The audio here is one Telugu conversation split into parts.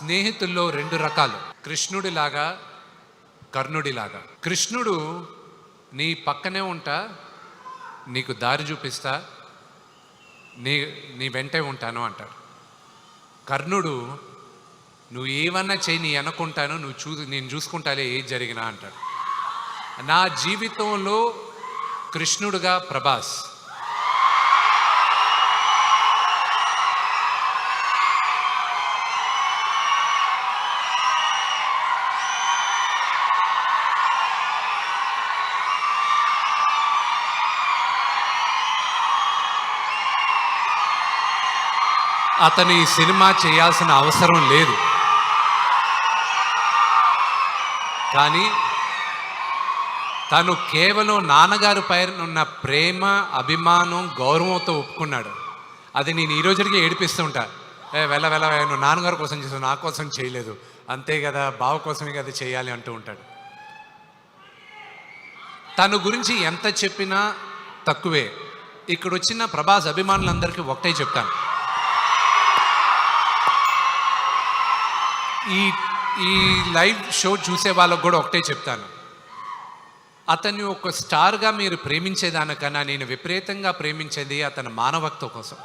స్నేహితుల్లో రెండు రకాలు, కృష్ణుడిలాగా, కర్ణుడిలాగా. కృష్ణుడు నీ పక్కనే ఉంటా, నీకు దారి చూపిస్తా, నీ వెంటే ఉంటాను అంటాడు. కర్ణుడు నువ్వు ఏమన్నా చేయి, నీ అనుకుంటాను, నేను చూసుకుంటాలే ఏది జరిగినా అంటాడు. నా జీవితంలో కృష్ణుడుగా ప్రభాస్. అతను ఈ సినిమా చేయాల్సిన అవసరం లేదు, కానీ తను కేవలం నాన్నగారి పైన ఉన్న ప్రేమ, అభిమానం, గౌరవంతో ఒప్పుకున్నాడు. అది నేను ఈ రోజుకి ఏడిపిస్తుంటా. వెళ్ళ నువ్వు నాన్నగారి కోసం చేసావు, నా కోసం చేయలేదు, అంతే కదా, బావ కోసమే కదా చేయాలి అంటూ ఉంటాడు. తన గురించి ఎంత చెప్పినా తక్కువే. ఇక్కడ వచ్చిన ప్రభాస్ అభిమానులందరికీ ఒకటే చెప్తాను, ఈ లైవ్ షో చూసే వాళ్ళకు కూడా ఒకటే చెప్తాను, అతన్ని ఒక స్టార్గా మీరు ప్రేమించేదానికన్నా నేను విపరీతంగా ప్రేమించేది అతని మానవత్వం కోసం.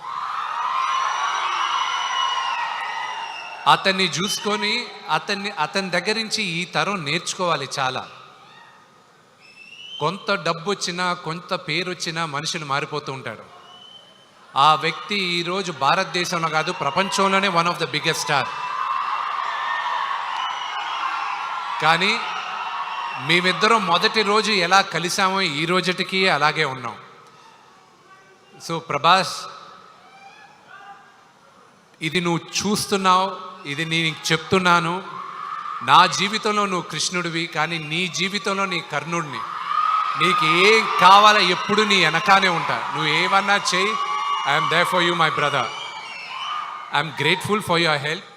అతన్ని చూసుకొని అతని దగ్గర నుంచి ఈ తరం నేర్చుకోవాలి చాలా. కొంత డబ్బు వచ్చినా, కొంత పేరు వచ్చినా మనుషులు మారిపోతూ ఉంటాడు. ఆ వ్యక్తి ఈరోజు భారతదేశంలో కాదు, ప్రపంచంలోనే one of the biggest star. కానీ మేమిద్దరం మొదటి రోజు ఎలా కలిసామో ఈ రోజుటికి అలాగే ఉన్నాం. సో ప్రభాస్, ఇది నువ్వు చూస్తున్నావు, ఇది నేను చెప్తున్నాను. నా జీవితంలో నువ్వు కృష్ణుడివి, కానీ నీ జీవితంలో నీ కర్ణుడిని. నీకు ఏం కావాలో ఎప్పుడు నీ వెనకానే ఉంటా. నువ్వు ఏమన్నా చెయ్యి, I'm there for you my brother. I'm grateful for your help.